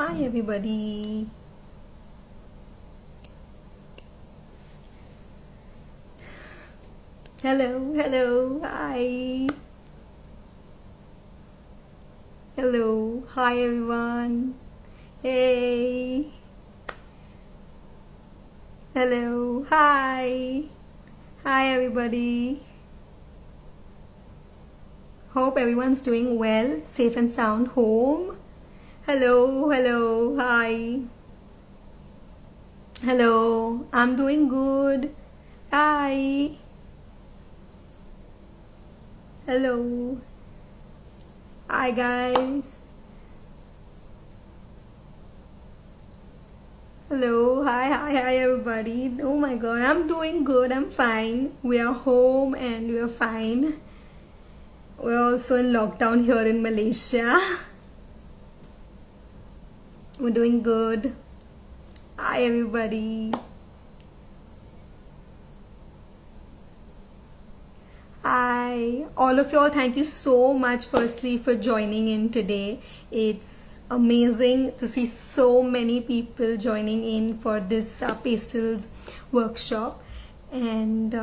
Hi everybody. Hello, hi. Hello, hi everyone. Hey. Hello, hi. Hi everybody. Hope everyone's doing well, safe and sound home. Hello, hi. Hello, I'm doing good. Hi. Hello. Hi guys. Hello, hi everybody. Oh my god, I'm doing good, I'm fine. We are home and we are fine. We're also in lockdown here in Malaysia. We're doing good. Hi everybody. Hi, all of y'all, thank you so much firstly for joining in today. It's amazing to see so many people joining in for this pastels workshop, and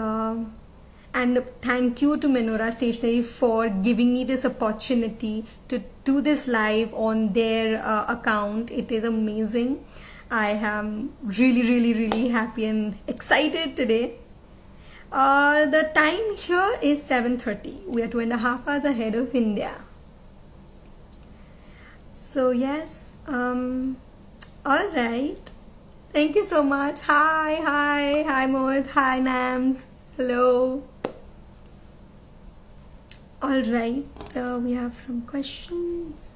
thank you to MENORAH Stationery for giving me this opportunity to do this live on their account. It is amazing. I am really happy and excited today. The time here is 7:30. We are 2.5 hours ahead of India. So yes, all right. Thank you so much. Hi Mohit, hi Nams. Hello. All right, we have some questions.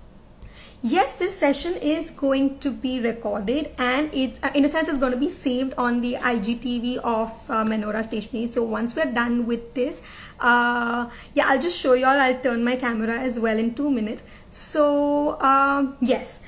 Yes, this session is going to be recorded, and it's in a sense it's going to be saved on the IGTV of MENORAH Stationery. So once we're done with this, yeah, I'll just show you all. I'll turn my camera as well in 2 minutes. So yes.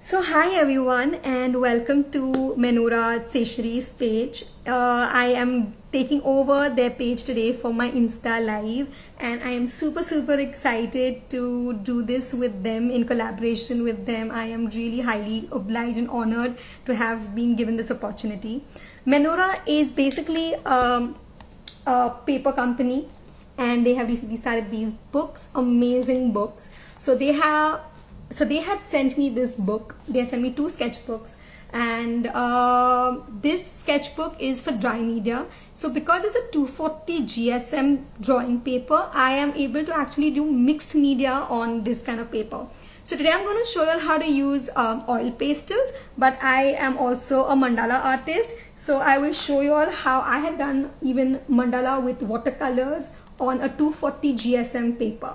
So hi everyone and welcome to MENORAH Stationery's page. I am taking over their page today for my Insta live, and I am super excited to do this with them, in collaboration with them. I am really highly obliged and honored to have been given this opportunity. MENORAH is basically a paper company, and they have recently started these books, amazing books. So they had sent me this book. They had sent me 2 sketchbooks, and this sketchbook is for dry media. So because it's a 240 GSM drawing paper, I am able to actually do mixed media on this kind of paper. So today I'm going to show you all how to use oil pastels, but I am also a mandala artist. So I will show you all how I had done even mandala with watercolors on a 240 GSM paper.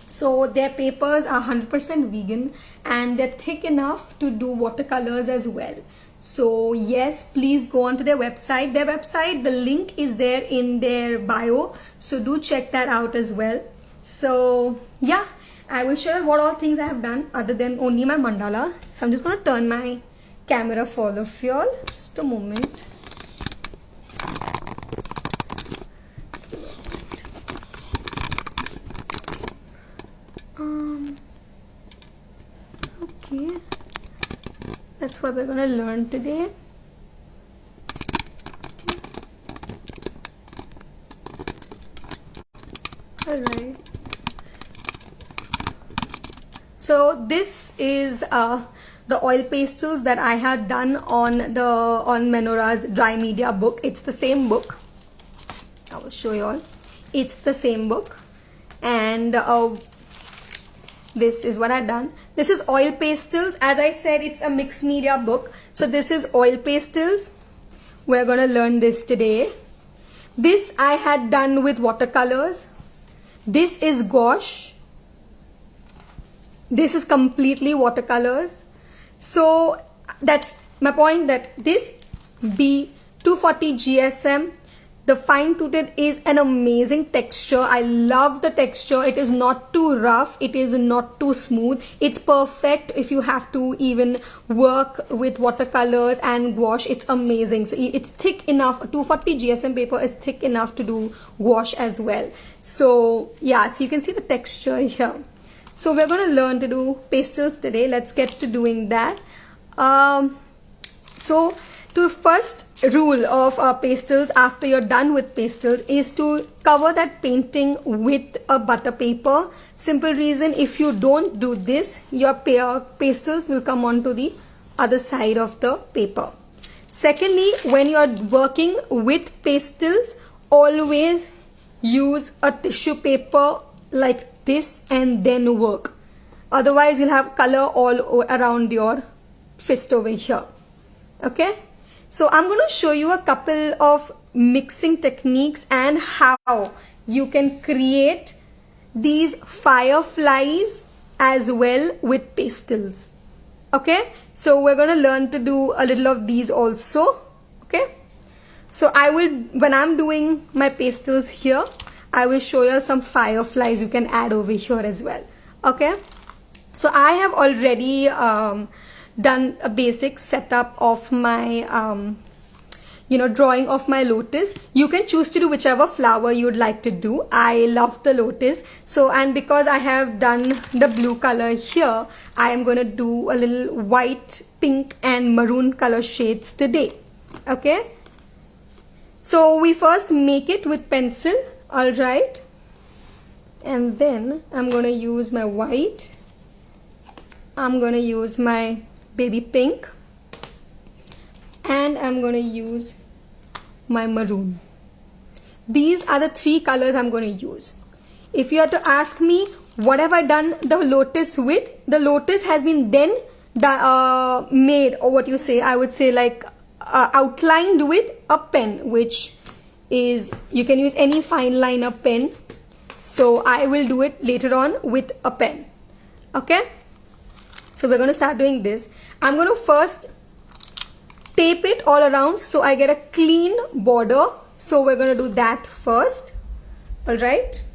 So their papers are 100% vegan, and they're thick enough to do watercolors as well. So yes, please go on to their website. The link is there in their bio, so do check that out as well. So yeah, I will share what all things I have done other than only my mandala. So I'm just going to turn my camera for all of y'all. Just a moment. Okay, that's what we're going to learn today. All right. So this is the oil pastels that I had done on MENORAH's dry media book. It's the same book. I will show you all. It's the same book, and this is what I've done. This is oil pastels. As I said, it's a mixed media book. So this is oil pastels. We're going to learn this today. This I had done with watercolors. This is gouache. This is completely watercolors. So that's my point, that this B240 GSM, the fine toothed, is an amazing texture. I love the texture. It is not too rough, it is not too smooth. It's perfect if you have to even work with watercolors and gouache. It's amazing. So it's thick enough. 240 GSM paper is thick enough to do gouache as well. So yeah, so you can see the texture here. So we're going to learn to do pastels today. Let's get to doing that. So the first rule of pastels after you're done with pastels is to cover that painting with a butter paper. Simple reason, if you don't do this, your pastels will come onto the other side of the paper. Secondly, when you're working with pastels, always use a tissue paper like this and then work. Otherwise, you'll have color all around your fist over here. Okay, so I'm going to show you a couple of mixing techniques and how you can create these fireflies as well with pastels. Okay, so we're going to learn to do a little of these also. Okay, so I will, when I'm doing my pastels here, I will show you some fireflies you can add over here as well. Okay, so I have already done a basic setup of my drawing of my lotus. You can choose to do whichever flower you would like to do. I love the lotus, so, and because I have done the blue color here, I am going to do a little white, pink and maroon color shades today. Okay, so we first make it with pencil. All right, and then I'm going to use my white, I'm going to use my baby pink, and I'm going to use my maroon. These are the three colors I'm going to use. If you are to ask me what have I done the lotus with, the lotus has been then made, or what you say, I would say like outlined with a pen, which is, you can use any fine liner pen. So I will do it later on with a pen. Okay, so we're going to start doing this. I'm going to first tape it all around so I get a clean border. So we're going to do that first. All right,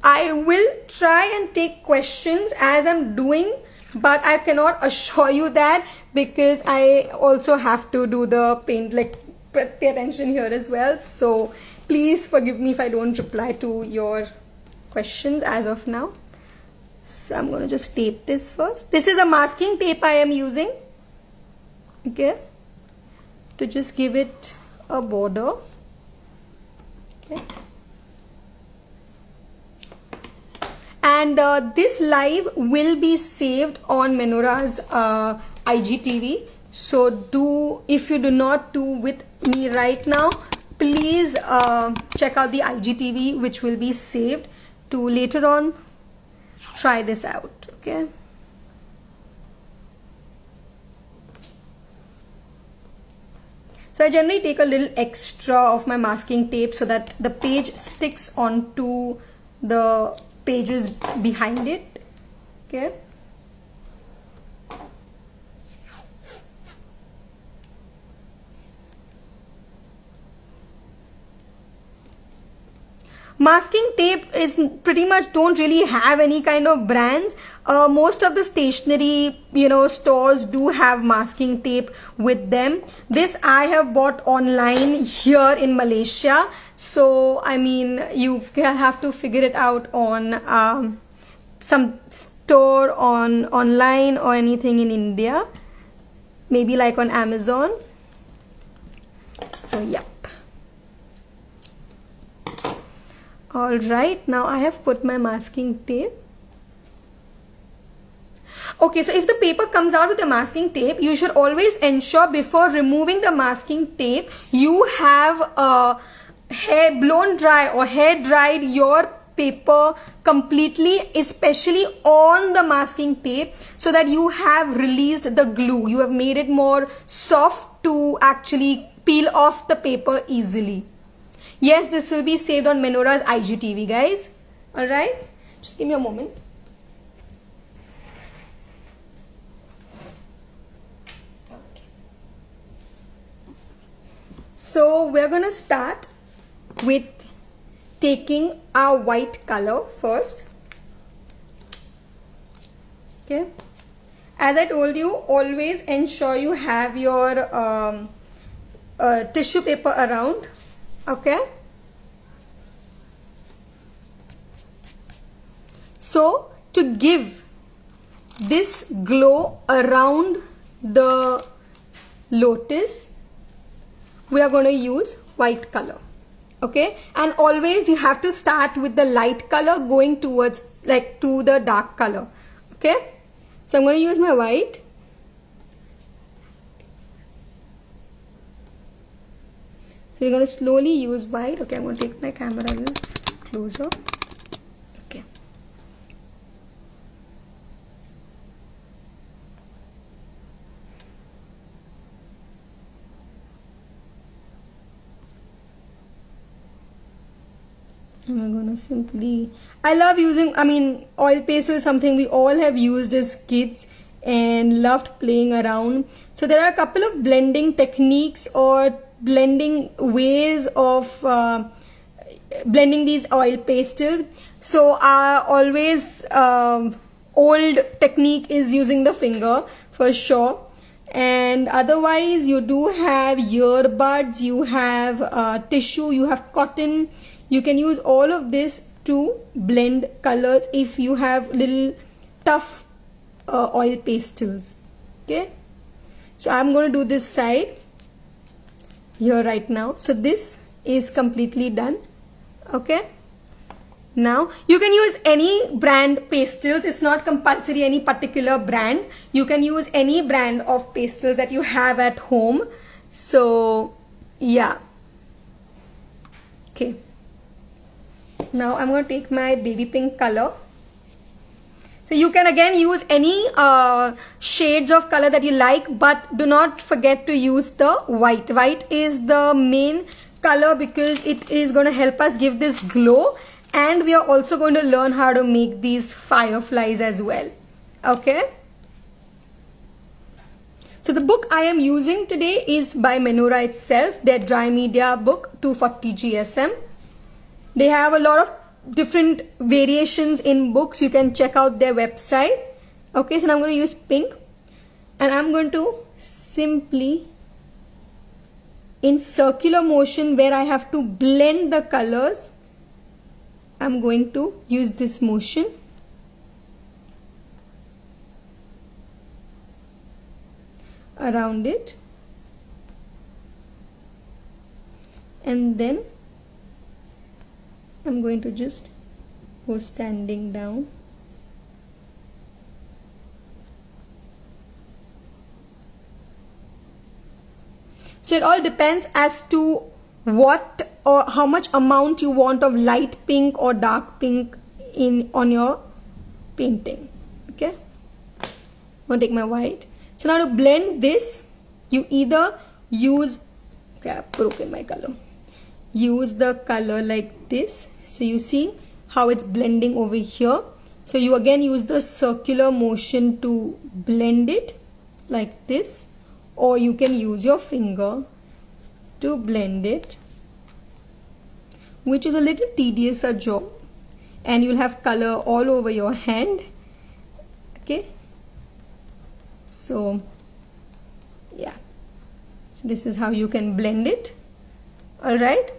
I will try and take questions as I'm doing, but I cannot assure you that, because I also have to do the paint, like pay attention here as well. So please forgive me if I don't reply to your questions as of now. So I'm going to just tape this first. This is a masking tape I am using, okay, to just give it a border. Okay. And this live will be saved on MENORAH's IGTV. So do, if you do not do with me right now, please check out the IGTV, which will be saved to later on try this out. Okay, so I generally take a little extra of my masking tape so that the page sticks onto the pages behind it. Okay, masking tape is pretty much, don't really have any kind of brands. Most of the stationery stores do have masking tape with them. This I have bought online here in Malaysia, so I mean you have to figure it out on some store online or anything in India, maybe like on Amazon. So yeah. Alright, now I have put my masking tape. Okay, so if the paper comes out with the masking tape, you should always ensure before removing the masking tape, you have hair blown dry or hair dried your paper completely, especially on the masking tape, so that you have released the glue. You have made it more soft to actually peel off the paper easily. Yes, this will be saved on MENORAH's IGTV, guys. Alright, just give me a moment. Okay. So we're going to start with taking our white color first. Okay. As I told you, always ensure you have your tissue paper around. Okay, So to give this glow around the lotus, we are going to use white color. Okay, and always you have to start with the light color going towards like to the dark color. Okay, so I'm going to use my white. So you're going to slowly use white. Okay, I'm going to take my camera a little closer. Okay. And I'm going to simply, I love using, oil pastel is something we all have used as kids and loved playing around. So there are a couple of blending techniques or blending ways of blending these oil pastels. So our always old technique is using the finger for sure, and otherwise you do have earbuds, you have tissue, you have cotton. You can use all of this to blend colors if you have little tough oil pastels. Okay, so I'm going to do this side here right now. So this is completely done. Okay, now you can use any brand pastels. It's not compulsory any particular brand. You can use any brand of pastels that you have at home. So yeah. Okay, now I'm going to take my baby pink color. So you can again use any shades of color that you like, but do not forget to use the white. White is the main color because it is going to help us give this glow, and we are also going to learn how to make these fireflies as well. Okay. So the book I am using today is by MENORAH itself, their dry media book 240 GSM. They have a lot of different variations in books. You can check out their website. Okay, so now I'm going to use pink, and I'm going to simply in circular motion where I have to blend the colors, I'm going to use this motion. Around it, and then I'm going to just go standing down. So it all depends as to what or how much amount you want of light pink or dark pink on your painting. Okay, I'm going to take my white. So now to blend this, you either use, okay, I've broken my color. Use the color like this. So you see how it's blending over here. So you again use the circular motion to blend it like this, or you can use your finger to blend it, which is a little tedious a job, and you'll have color all over your hand. Okay, so yeah, so this is how you can blend it. All right.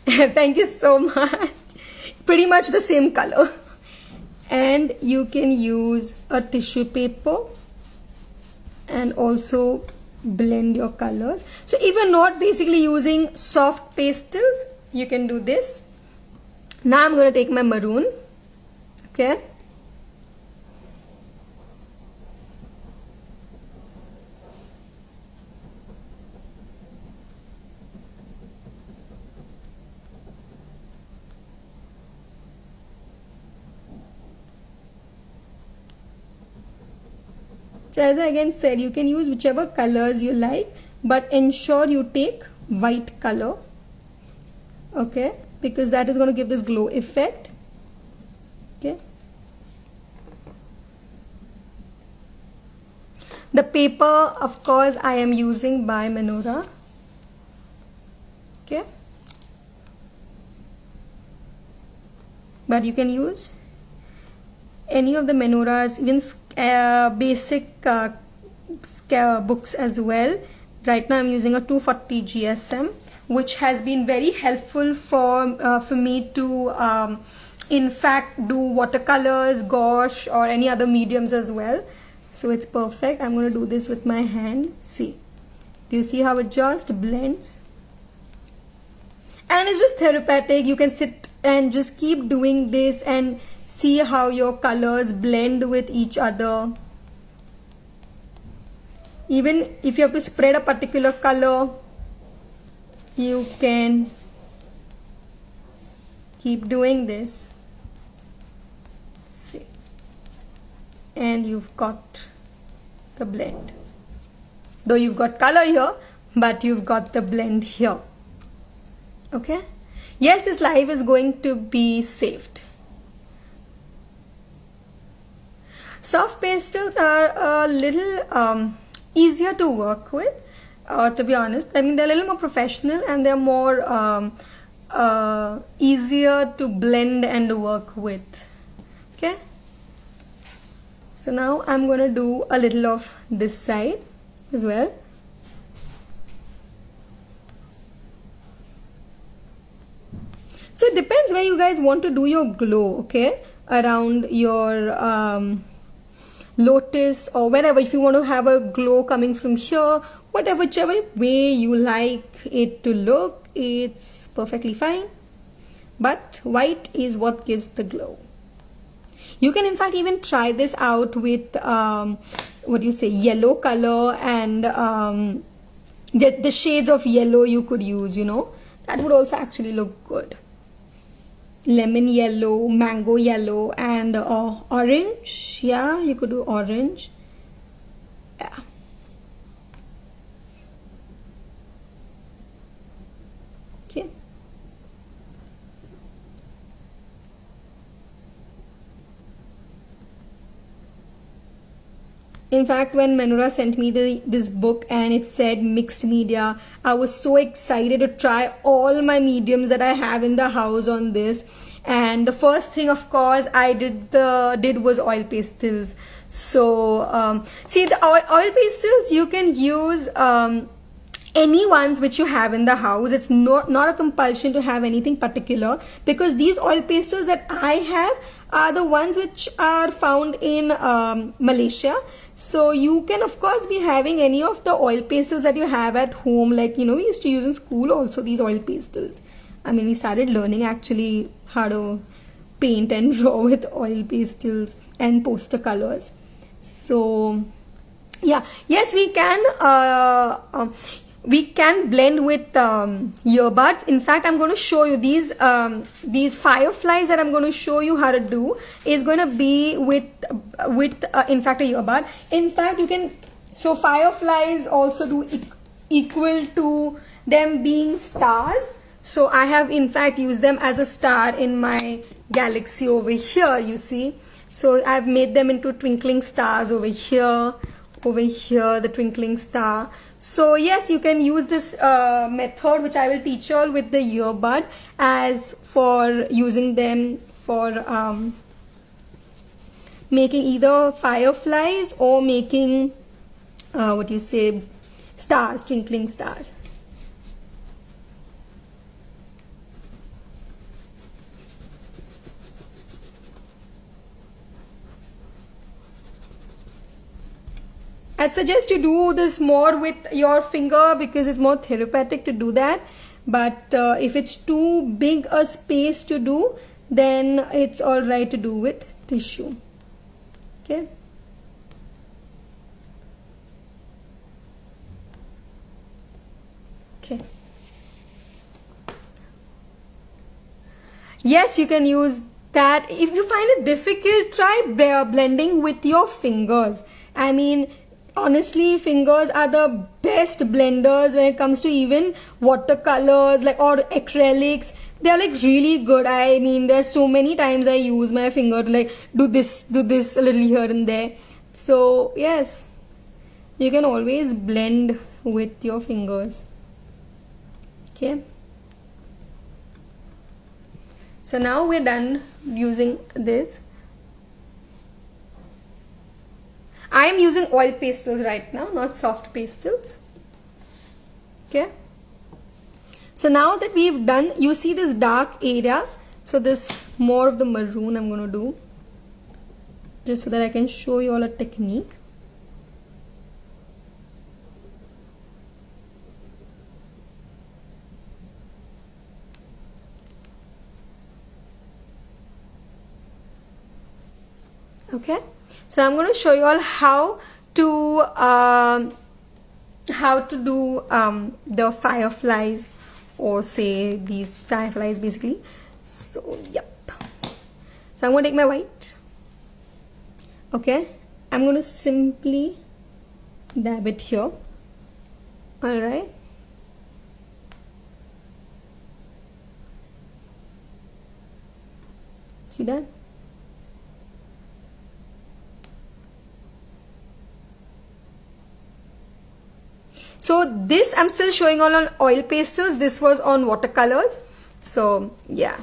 Thank you so much. Pretty much the same color. And you can use a tissue paper and also blend your colors. So if you're not basically using soft pastels, you can do this. Now I'm going to take my maroon. Okay. So as I again said, you can use whichever colors you like, but ensure you take white color. Okay, because that is going to give this glow effect. Okay. The paper, of course, I am using by MENORAH. Okay. But you can use any of the MENORAHs, even basic books as well. Right now I'm using a 240 GSM, which has been very helpful for me to in fact do watercolors, gouache, or any other mediums as well. So it's perfect. I'm going to do this with my hand. See, do you see how it just blends? And it's just therapeutic. You can sit and just keep doing this and see how your colors blend with each other. Even if you have to spread a particular color, you can keep doing this. See, and you've got the blend. Though you've got color here, but you've got the blend here. Okay? Yes, this live is going to be saved. Soft pastels are a little easier to work with, to be honest. I mean, they're a little more professional and they're more easier to blend and work with. Okay? So now I'm going to do a little of this side as well. So it depends where you guys want to do your glow, okay? Around your lotus or wherever. If you want to have a glow coming from here, whichever way you like it to look, it's perfectly fine. But white is what gives the glow. You can in fact even try this out with yellow color and the shades of yellow you could use, you know. That would also actually look good. Lemon yellow, mango yellow, and orange. Yeah, you could do orange. Yeah. Okay. In fact, when MENORAH sent me this book and it said mixed media, I was so excited to try all my mediums that I have in the house on this. And the first thing, of course, I did was oil pastels. So see, the oil pastels, you can use any ones which you have in the house. It's not a compulsion to have anything particular, because these oil pastels that I have are the ones which are found in Malaysia. So you can of course be having any of the oil pastels that you have at home, like, you know, we used to use in school also, these oil pastels. I mean, we started learning actually how to paint and draw with oil pastels and poster colors. So yeah, yes, we can blend with earbuds. In fact, I'm going to show you these fireflies that I'm going to show you how to do is going to be with in fact a earbud. In fact, you can, so fireflies also do equal to them being stars. So I have in fact used them as a star in my galaxy over here, you see. So I've made them into twinkling stars over here, the twinkling star. So yes, you can use this method which I will teach you all with the earbud as for using them for making either fireflies or making stars, twinkling stars. I suggest you do this more with your finger because it's more therapeutic to do that. But if it's too big a space to do, then it's alright to do with tissue. Okay. Okay. Yes, you can use that. If you find it difficult, try blending with your fingers. I mean, honestly, fingers are the best blenders when it comes to even watercolors, like, or acrylics. They're like really good. I mean, there's so many times I use my finger to like do this a little here and there. So yes, you can always blend with your fingers. Okay. So now we're done using this. I am using oil pastels right now, not soft pastels. Okay. So now that we've done, you see this dark area, so this more of the maroon I'm going to do, just so that I can show you all a technique. Okay, so I'm going to show you all how to do the fireflies, or say these fireflies basically. So yep, so I'm going to take my white. Okay, I'm going to simply dab it here. All right, see that? So this I'm still showing on oil pastels. This was on watercolors. So yeah.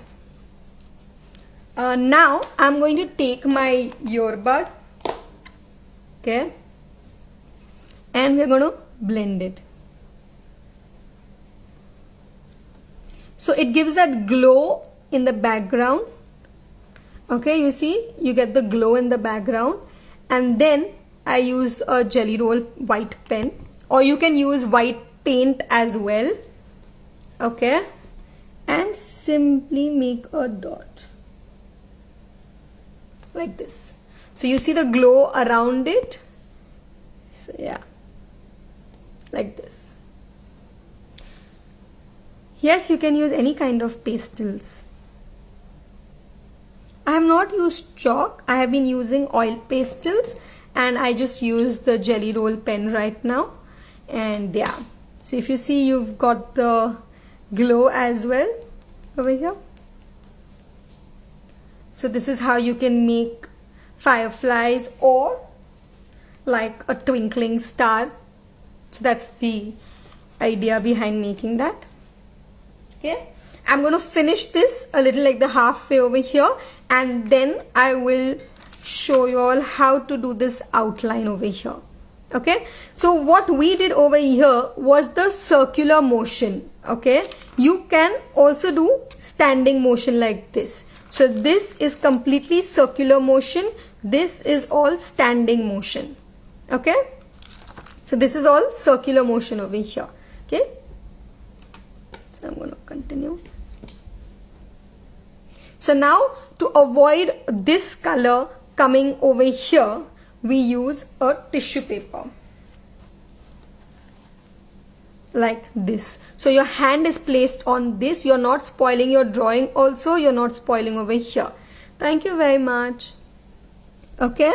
Now I'm going to take my earbud. Okay. And we're going to blend it. So it gives that glow in the background. Okay, you see, you get the glow in the background. And then I used a jelly roll white pen, or you can use white paint as well. Okay, and simply make a dot like this. So you see the glow around it. So yeah, like this. Yes, you can use any kind of pastels. I have not used chalk. I have been using oil pastels, and I just use the jelly roll pen right now. And yeah, so if you see, you've got the glow as well over here. So this is how you can make fireflies, or like a twinkling star. So that's the idea behind making that. Okay, I'm going to finish this a little like the halfway over here, and then I will show you all how to do this outline over here. Okay, so what we did over here was the circular motion. Okay, you can also do standing motion like this. So this is completely circular motion. This is all standing motion. Okay, so this is all circular motion over here. Okay, so I'm going to continue. So now to avoid this color coming over here, we use a tissue paper like this. So your hand is placed on this. You're not spoiling your drawing also. You're not spoiling over here. Thank you very much. Okay.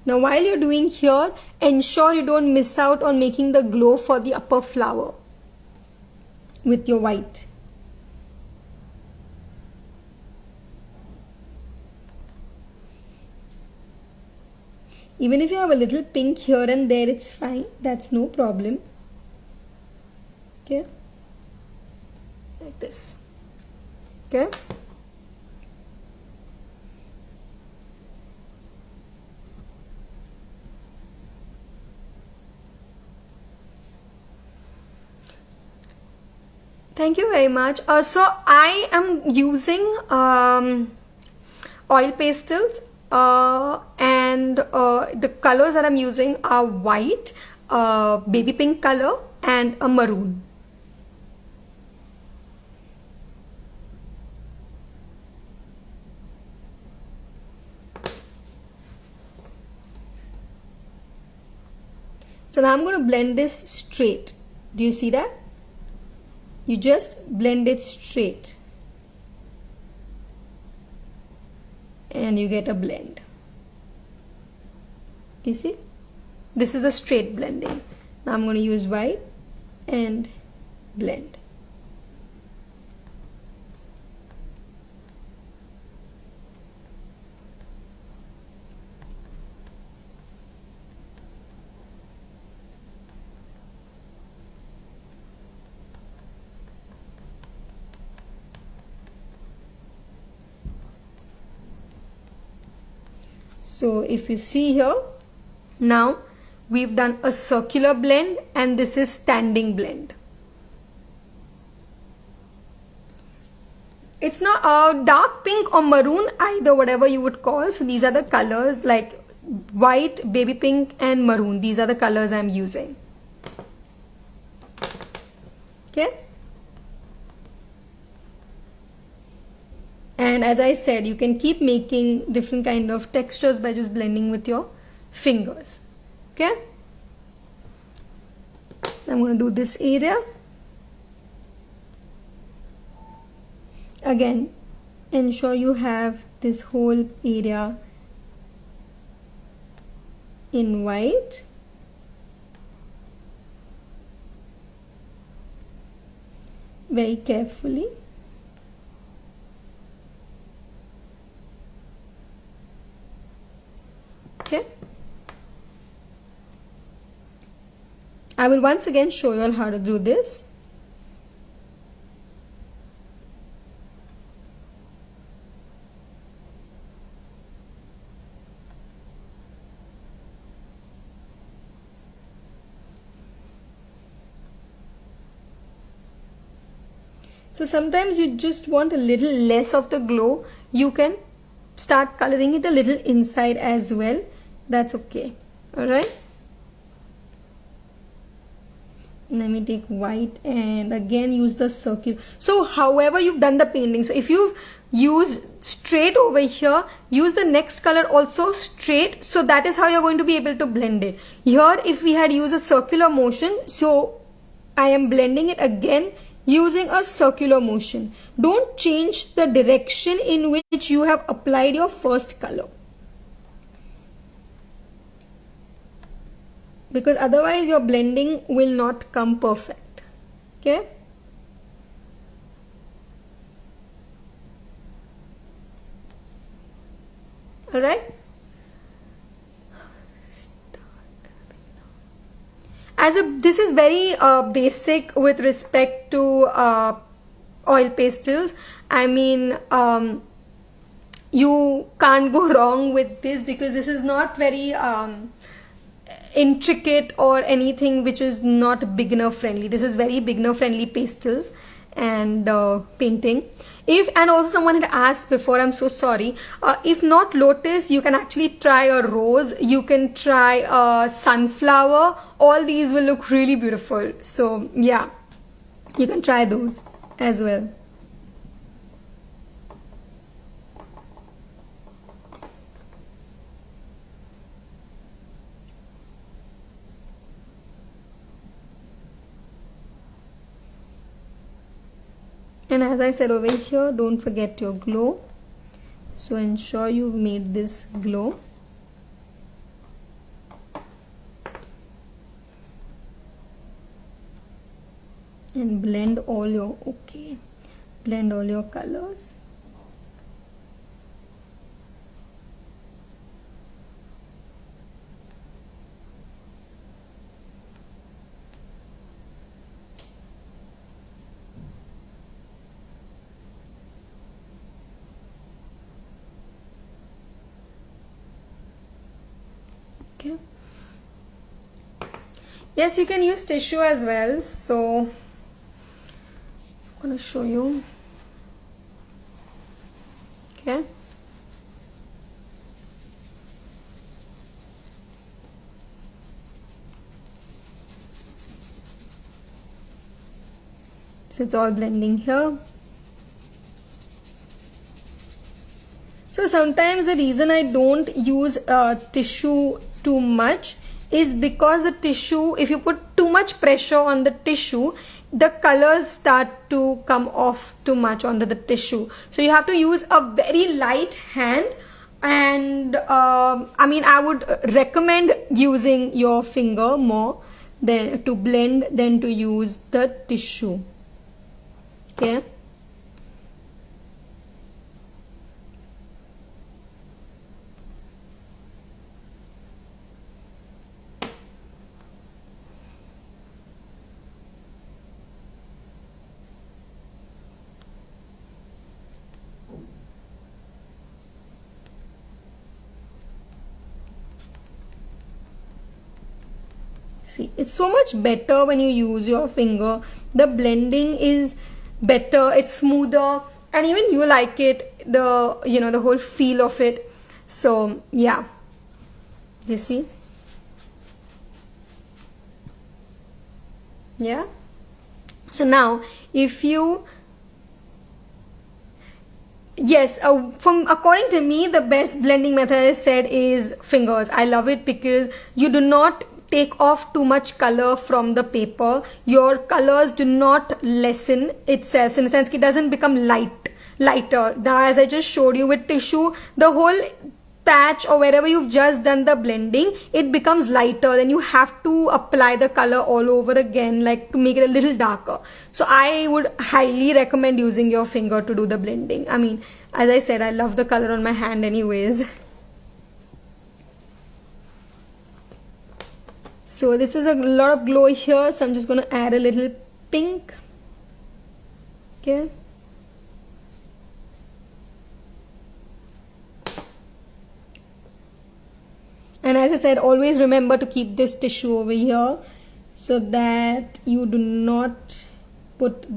Now while you're doing here, ensure you don't miss out on making the glow for the upper flower with your white. Even if you have a little pink here and there, it's fine. That's no problem. Okay, like this. Okay. Thank you very much. So I am using oil pastels, and the colors that I'm using are white, baby pink color, and a maroon. So now I'm going to blend this straight. Do you see that? You just blend it straight and you get a blend. You see, this is a straight blending. Now I'm going to use white and blend. So if you see here, now we've done a circular blend and this is standing blend. It's not a dark pink or maroon, either, whatever you would call. So these are the colors, like white, baby pink and maroon. These are the colors I'm using. Okay. And as I said, you can keep making different kind of textures by just blending with your fingers. Okay. I'm going to do this area. Again, ensure you have this whole area in white. Very carefully. Okay. I will once again show you all how to do this. So sometimes you just want a little less of the glow. You can start coloring it a little inside as well. That's okay. Alright. Let me take white and again use the circle. So however you've done the painting. So if you've used straight over here, use the next color also straight. So that is how you're going to be able to blend it. Here if we had used a circular motion, so I am blending it again using a circular motion. Don't change the direction in which you have applied your first color, because otherwise your blending will not come perfect. Okay. Alright. This is very basic with respect to oil pastels. I mean, you can't go wrong with this because this is not very intricate or anything which is not beginner friendly. This is very beginner friendly pastels and painting. And also someone had asked before, I'm so sorry, if not lotus, you can actually try a rose, you can try a sunflower. All these will look really beautiful. So yeah, you can try those as well. And as I said over here, don't forget your glow. So ensure you've made this glow. And blend all your colors. Okay. Yes, you can use tissue as well. So I'm going to show you. Okay. So it's all blending here. So sometimes the reason I don't use tissue too much is because the tissue, if you put too much pressure on the tissue, the colors start to come off too much onto the tissue. So you have to use a very light hand, and I mean, I would recommend using your finger more than to blend than to use the tissue. Okay. See, it's so much better when you use your finger. The blending is better, it's smoother, and even you like it, the whole feel of it. So yeah, you see. Yeah, so now if you, yes, from according to me, the best blending method I said is fingers. I love it because you do not take off too much color from the paper. Your colors do not lessen itself. So in a sense, it doesn't become lighter. Now, as I just showed you with tissue, the whole patch or wherever you've just done the blending, it becomes lighter. Then you have to apply the color all over again, like to make it a little darker. So I would highly recommend using your finger to do the blending. I mean, as I said, I love the color on my hand anyways. So this is a lot of glow here, so I'm just going to add a little pink. Okay. And as I said, always remember to keep this tissue over here so that you do not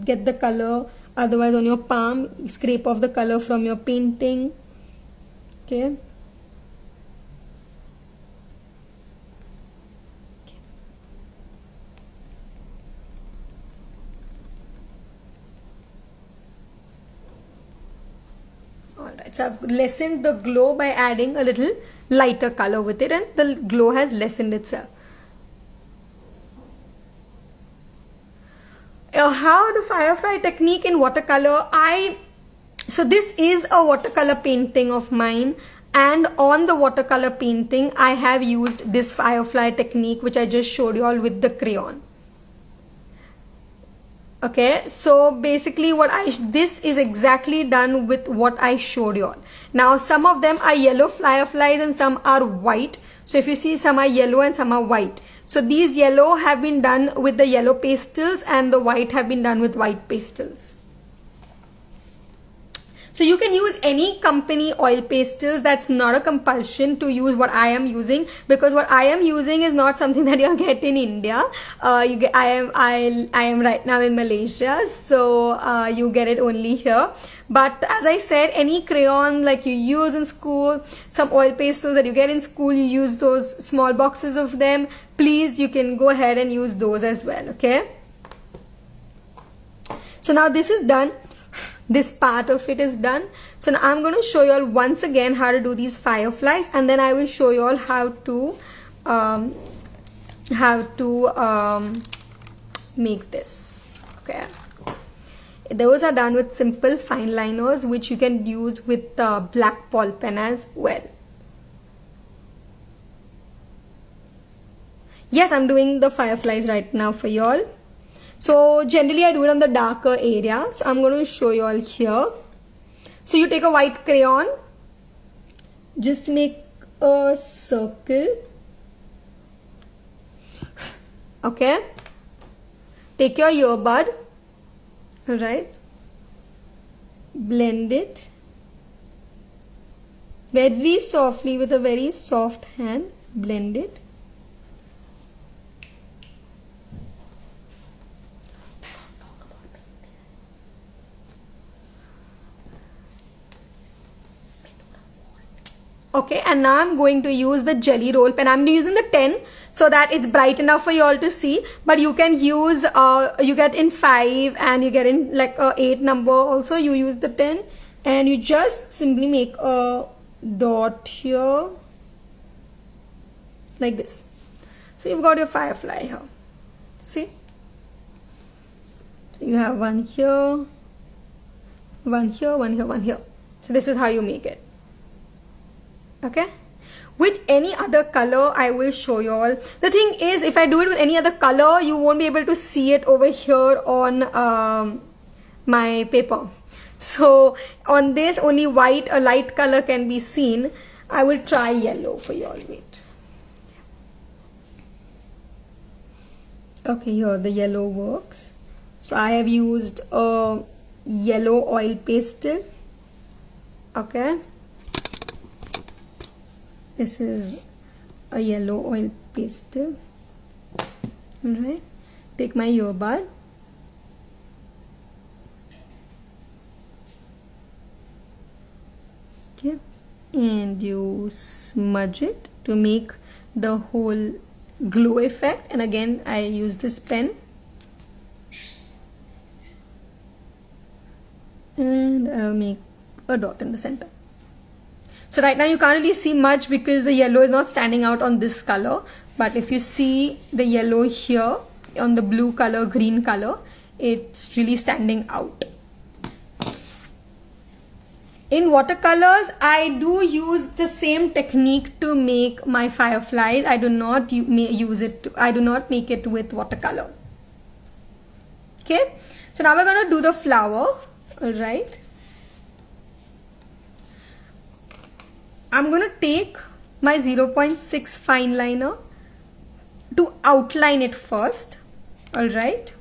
get the color otherwise on your palm, scrape off the color from your painting. Okay. Alright, so I've lessened the glow by adding a little lighter color with it, and the glow has lessened itself. How the firefly technique in watercolor, so this is a watercolor painting of mine, and on the watercolor painting I have used this firefly technique which I just showed you all with the crayon. Okay, so basically this is exactly done with what I showed you all. Now some of them are yellow fireflies and some are white. So if you see, some are yellow and some are white. So these yellow have been done with the yellow pastels and the white have been done with white pastels. So you can use any company oil pastels. That's not a compulsion to use what I am using, because what I am using is not something that you'll get in India. I am right now in Malaysia, so you get it only here. But as I said, any crayon like you use in school, some oil pastels that you get in school, you use those small boxes of them. Please, you can go ahead and use those as well. Okay. So now this is done. This part of it is done. So now I'm going to show you all once again how to do these fireflies, and then I will show you all how to make this. Okay, those are done with simple fine liners which you can use with black ball pen as well. Yes, I'm doing the fireflies right now for you all. So generally I do it on the darker area. So I'm going to show you all here. So you take a white crayon, just make a circle. Okay. Take your earbud. Alright. Blend it very softly with a very soft hand. Blend it. Okay, and now I'm going to use the jelly roll pen. I'm using the 10 so that it's bright enough for you all to see. But you can use, you get in 5 and you get in like a 8 number also. You use the 10 and you just simply make a dot here like this. So you've got your firefly here. See? So you have one here, one here, one here, one here. So this is how you make it. Okay, with any other color I will show you all. The thing is, if I do it with any other color, you won't be able to see it over here on my paper. So on this, only white, a light color can be seen. I will try yellow for you all. Wait. Okay, here the yellow works. So I have used a yellow oil pastel. Okay. This is a yellow oil pastel. Alright, take my earbud. Okay, and you smudge it to make the whole glow effect. And again, I use this pen. And I'll make a dot in the center. So right now you can't really see much because the yellow is not standing out on this color. But if you see the yellow here on the blue color, green color, it's really standing out. In watercolors, I do use the same technique to make my fireflies. I do not use it. I do not make it with watercolor. Okay. So now we're going to do the flower. All right. I'm going to take my 0.6 fine liner to outline it first. All right.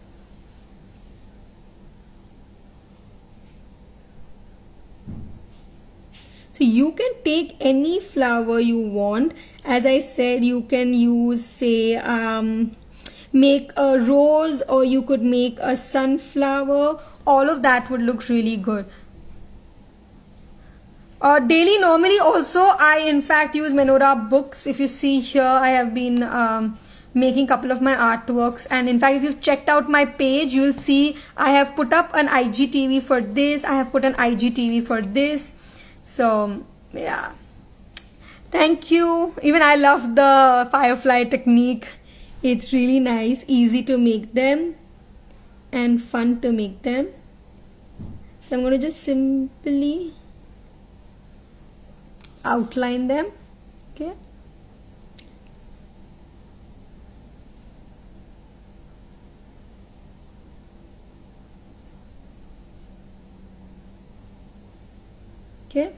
So you can take any flower you want. As I said, you can use, say, make a rose, or you could make a sunflower. All of that would look really good. Daily, normally also I in fact use MENORAH books. If you see here, I have been making a couple of my artworks, and in fact if you've checked out my page, you'll see I have put up an IGTV for this. I have put an IGTV for this. So yeah, thank you. Even I love the firefly technique. It's really nice, easy to make them and fun to make them. So I'm going to just simply outline them. Okay. Okay.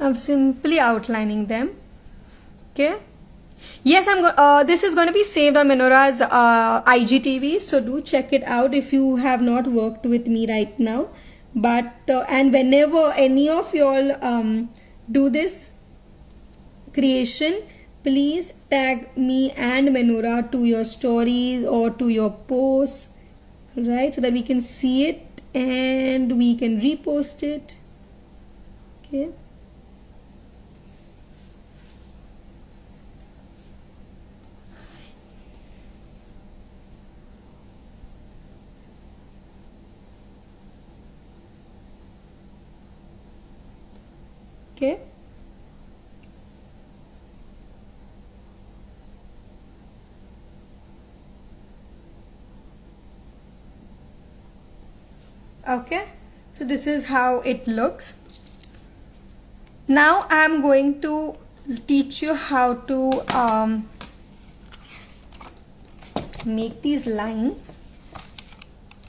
I'm simply outlining them. Okay. Yes, this is going to be saved on MENORAH's IGTV, so do check it out if you have not worked with me right now. But and whenever any of y'all do this creation, please tag me and MENORAH to your stories or to your posts, right? So that we can see it and we can repost it. Okay. Okay. Okay, so this is how it looks. Now I am going to teach you how to make these lines.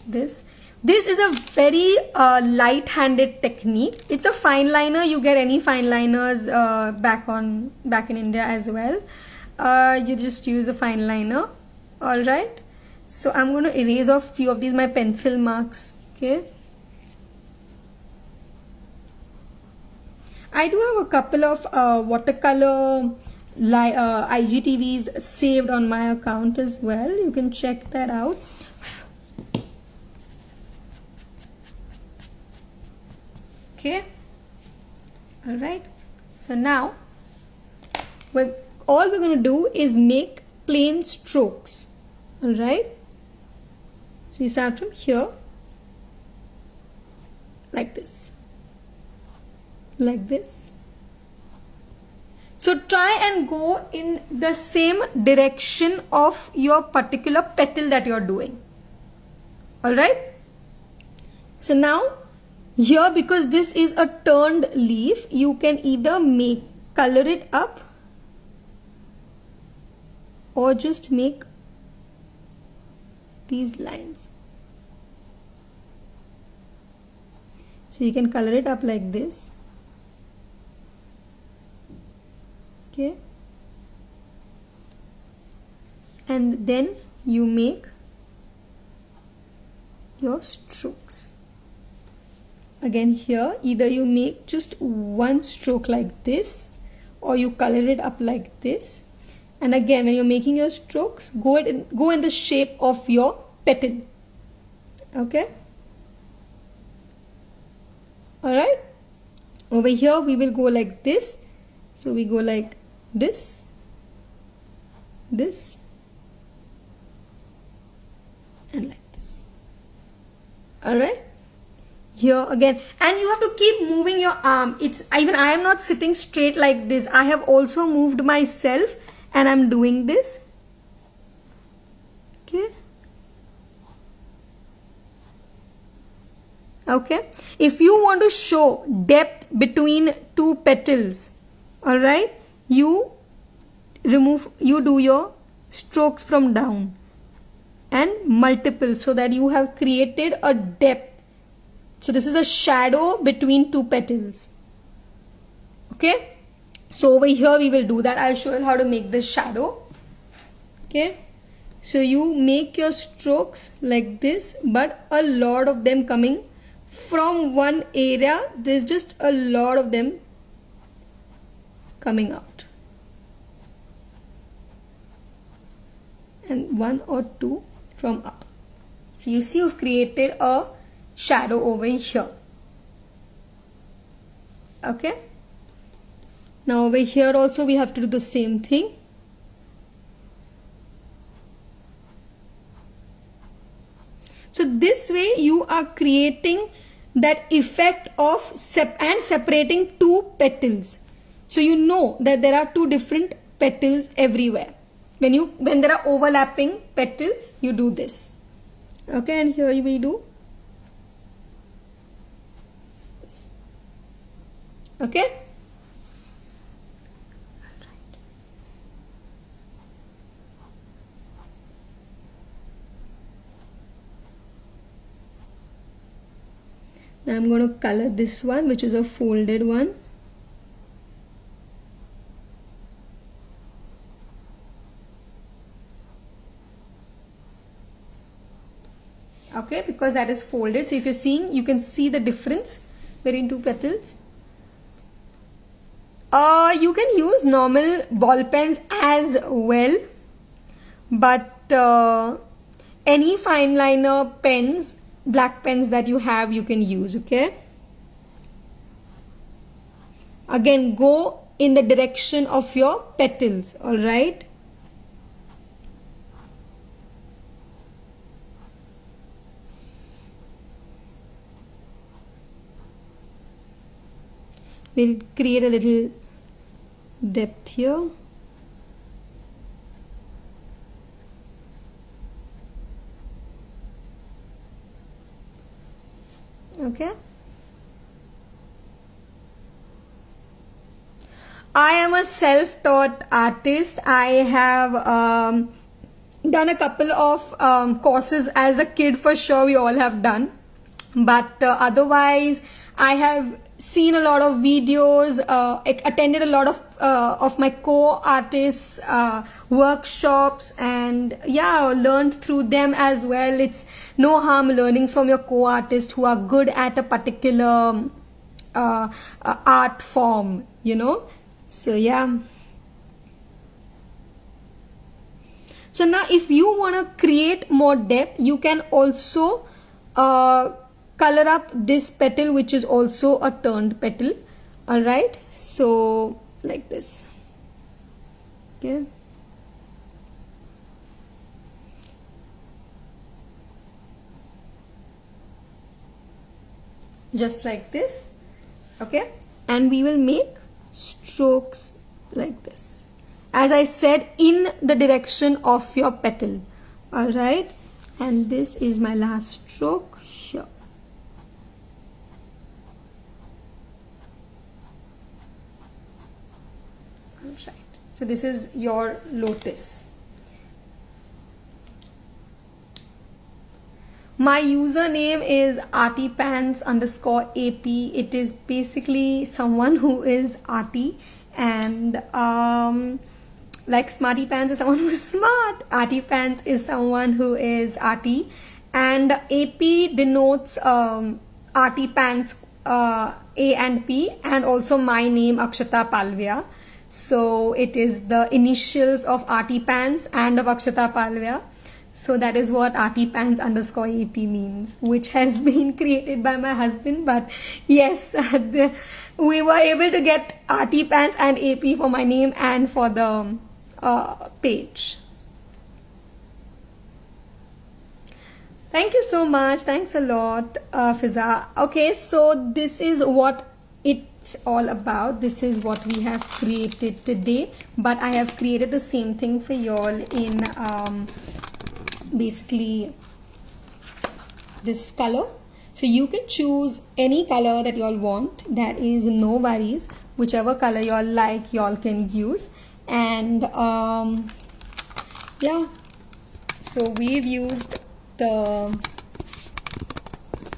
This is a very light-handed technique. It's a fine liner. You get any fine liners back in India as well. You just use a fine liner. All right. So I'm going to erase off few of these my pencil marks. Okay. I do have a couple of watercolor IGTVs saved on my account as well. You can check that out. Okay. All right. So now all we're going to do is make plain strokes. All right. So you start from here like this. Like this. So try and go in the same direction of your particular petal that you're doing. All right. So now here, because this is a turned leaf, you can either color it up or just make these lines. So you can color it up like this. Okay, and then you make your strokes. Again here, either you make just one stroke like this, or you color it up like this. And again, when you're making your strokes, go in the shape of your petal. Okay, all right. Over here we will go like this. So we go like this, this, and like this. All right. Here again, and you have to keep moving your arm. It's even I am not sitting straight like this. I have also moved myself and I'm doing this. Okay. Okay, if you want to show depth between two petals, all right, you do your strokes from down and multiple, so that you have created a depth. So this is a shadow between two petals. Okay, so over here we will do that. I'll show you how to make this shadow. Okay, so you make your strokes like this, but a lot of them coming from one area. There's just a lot of them coming out, and one or two from up. So you see, you've created a shadow over here. Okay, now over here also we have to do the same thing. So this way you are creating that effect of separating two petals. So you know that there are two different petals everywhere. When there are overlapping petals, you do this. Okay, and here we do this. Okay. Now I'm going to color this one, which is a folded one. Okay, because that is folded. So if you're seeing, you can see the difference between two petals. You can use normal ball pens as well, but any fine liner pens, black pens that you have, you can use. Okay, again go in the direction of your petals. All right, we'll create a little depth here. Okay, I am a self-taught artist. I have done a couple of courses as a kid, for sure we all have done, but otherwise I have seen a lot of videos, attended a lot of my co-artists workshops, and yeah, learned through them as well. It's no harm learning from your co-artists who are good at a particular art form, you know. So yeah, so now if you want to create more depth, you can also color up this petal, which is also a turned petal. All right, so like this. Okay, just like this. Okay, and we will make strokes like this, as I said, in the direction of your petal. All right, and this is my last stroke here. All right, so this is your lotus. My username is artypants_ap. It is basically someone who is arty And like Smarty Pants is someone who's smart, Arty Pants is someone who is arty, and AP denotes Arty Pants A and P, and also my name Akshata Palvia. So it is the initials of Arty Pants and of Akshata Palvia. So that is what Arty Pants underscore AP means, which has been created by my husband. But yes, we were able to get Arty Pants and AP for my name and for the page. Thank you so much. Thanks a lot, Fiza. Okay, so this is what it's all about. This is what we have created today. But I have created the same thing for y'all in basically this color. So you can choose any color that y'all want. There is no worries. Whichever color y'all like, y'all can use. And yeah, so we've used the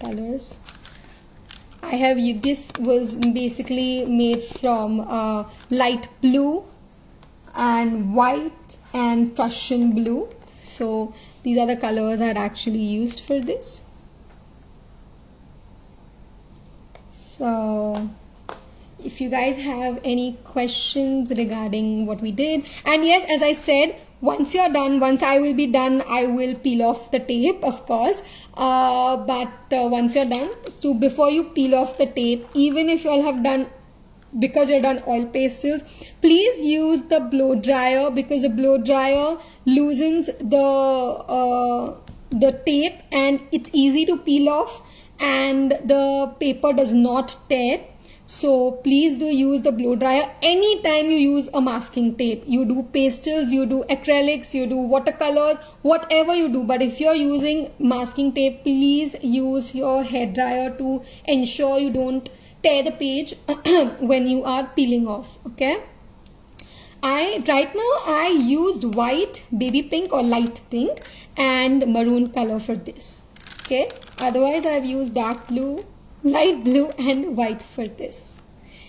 colors. I have used, this was basically made from light blue and white and Prussian blue. So these are the colors I had actually used for this. So if you guys have any questions regarding what we did, and yes, as I said, once you're done, once I will be done, I will peel off the tape, of course. But once you're done, so before you peel off the tape, even if you all have done, because you're done oil pastels, please use the blow dryer, because the blow dryer loosens the tape and it's easy to peel off and the paper does not tear. So please do use the blow dryer anytime you use a masking tape. You do pastels, you do acrylics, you do watercolors, whatever you do. But if you're using masking tape, please use your hair dryer to ensure you don't tear the page when you are peeling off. Okay. Right now I used white, baby pink or light pink and maroon color for this. Okay. Otherwise I've used dark blue, light blue and white for this.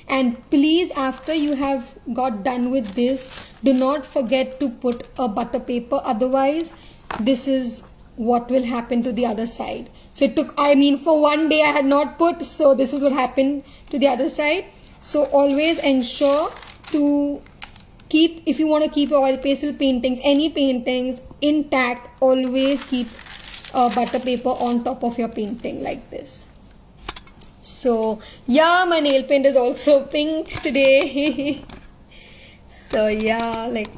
And please, after you have got done with this, do not forget to put a butter paper, otherwise this is what will happen to the other side. So it took, I mean, for one day I had not put, so this is what happened to the other side. So always ensure to keep, if you want to keep your oil pastel paintings, any paintings intact, always keep butter paper on top of your painting like this. So yeah, my nail paint is also pink today. So yeah, like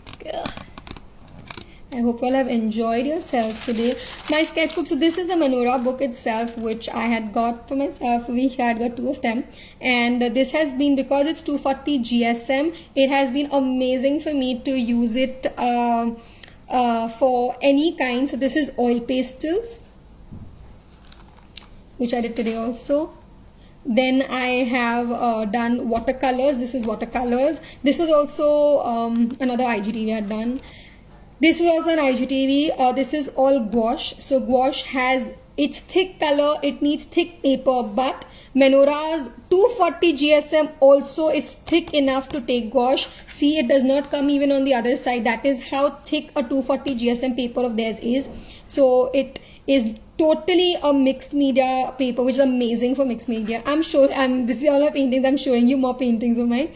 I hope you all have enjoyed yourselves today. My sketchbook, so this is the MENORAH book itself, which I had got for myself. We had got 2 of them, and this has been, because it's 240 GSM, it has been amazing for me to use it for any kind. So this is oil pastels, which I did today also. Then I have done watercolors. This is watercolors. This was also another IGTV I had done. This is also an IGTV. This is all gouache. So gouache has, it's thick color, it needs thick paper, but MENORAH's 240 GSM also is thick enough to take gouache. See, it does not come even on the other side. That is how thick a 240 GSM paper of theirs is. So it is totally a mixed media paper, which is amazing for mixed media. I'm sure, this is all my paintings. I'm showing you more paintings of mine.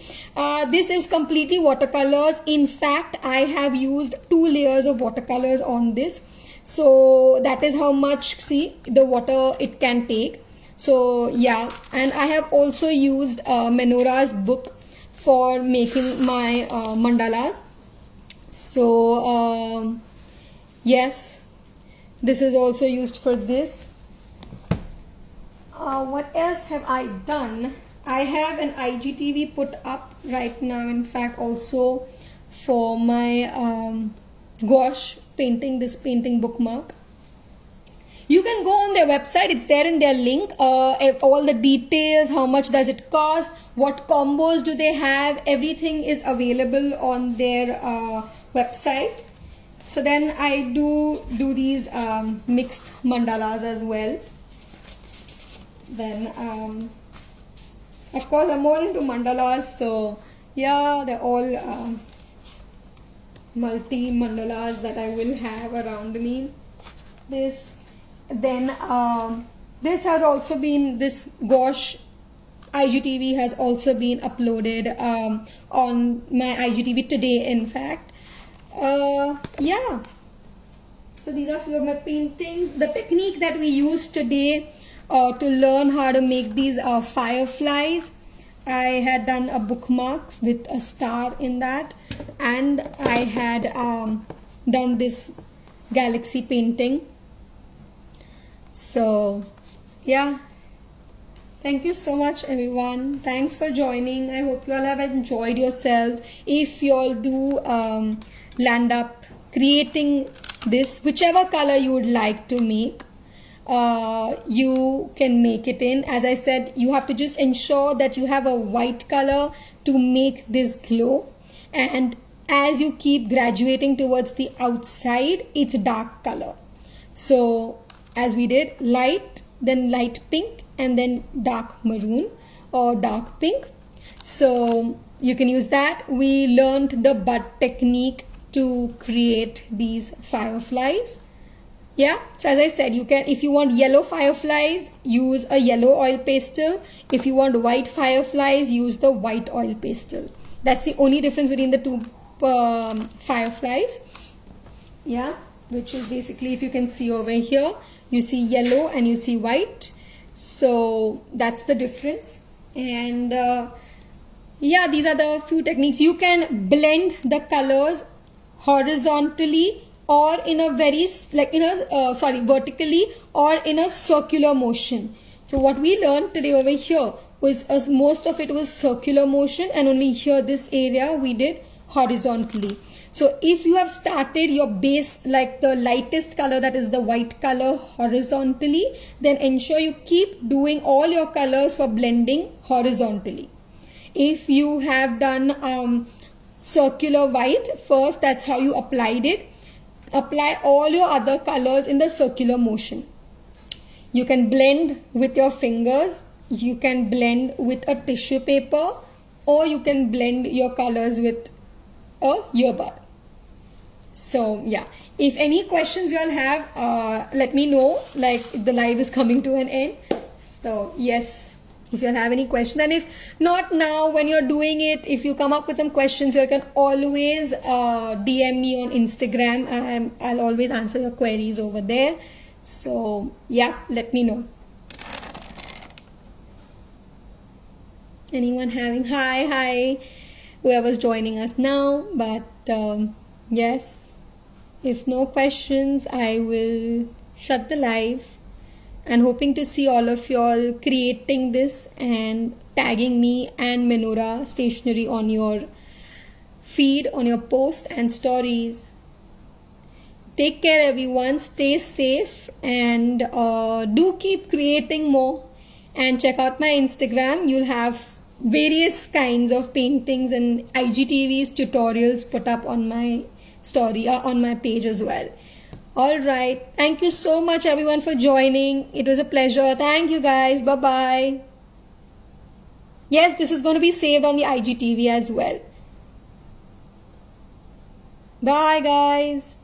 This is completely watercolors. In fact, I have used 2 layers of watercolors on this. So that is how much, see, the water it can take. So yeah, and I have also used MENORAH's book for making my mandalas. So yes, this is also used for this. What else have I done? I have an IGTV put up right now, in fact, also for my gouache painting, this painting bookmark. You can go on their website, it's there in their link, all the details, how much does it cost, what combos do they have, everything is available on their website. So then I do these mixed mandalas as well. Then of course I'm more into mandalas, so Yeah, they're all multi mandalas that I will have around me. This, then this has also been, this gouache IGTV has also been uploaded on my IGTV today, in fact. Yeah, so these are few of my paintings. The technique that we used today to learn how to make these fireflies, I had done a bookmark with a star in that, and I had done this galaxy painting. So yeah, thank you so much everyone. Thanks for joining. I hope you all have enjoyed yourselves. If you all do land up creating this, whichever color you would like to make, you can make it in. As I said, you have to just ensure that you have a white color to make this glow, and as you keep graduating towards the outside, it's dark color. So as we did, light, then light pink, and then dark maroon or dark pink. So you can use that. We learned the bud technique to create these fireflies. Yeah, so as I said, you can, if you want yellow fireflies, use a yellow oil pastel. If you want white fireflies, use the white oil pastel. That's the only difference between the two fireflies. Yeah, which is basically, if you can see over here, you see yellow and you see white. So that's the difference. And yeah, these are the few techniques. You can blend the colors horizontally or in a very vertically or in a circular motion. So what we learned today over here was most of it was circular motion, and only here this area we did horizontally. So if you have started your base like the lightest color, that is the white color, horizontally, then ensure you keep doing all your colors for blending horizontally. If you have done circular white first, that's how you applied it, apply all your other colors in the circular motion. You can blend with your fingers, you can blend with a tissue paper, or you can blend your colors with a earbud. So yeah, if any questions you all have, let me know, like the live is coming to an end. So yes, if you all have any questions, and if not now when you're doing it, if you come up with some questions, you can always DM me on Instagram. I'll always answer your queries over there. So yeah, let me know. Anyone having hi whoever's joining us now, but yes, if no questions, I will shut the live, and hoping to see all of y'all creating this and tagging me and MENORAH Stationery on your feed, on your post and stories. Take care everyone, stay safe, and do keep creating more, and check out my Instagram. You'll have various kinds of paintings and IGTVs tutorials put up on my story, on my page as well. Alright, thank you so much everyone for joining. It was a pleasure. Thank you guys. Bye bye. Yes, this is going to be saved on the IGTV as well. Bye guys.